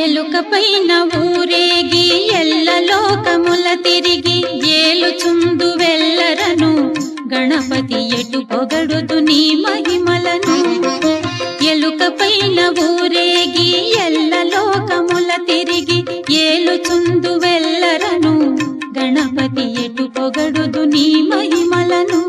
ఎలుక పైన ఊరేగి ఎల్ల లోకముల తిరిగి ఏలుచుందు వెల్లరను గణపతి ఎటు పొగడుదు నీ మహిమలను. ఎలుక పైన ఊరేగి ఎల్ల లోకముల తిరిగి ఏలుచుందు వెల్లరను గణపతి ఎటు పొగడుదు నీ మహిమలను.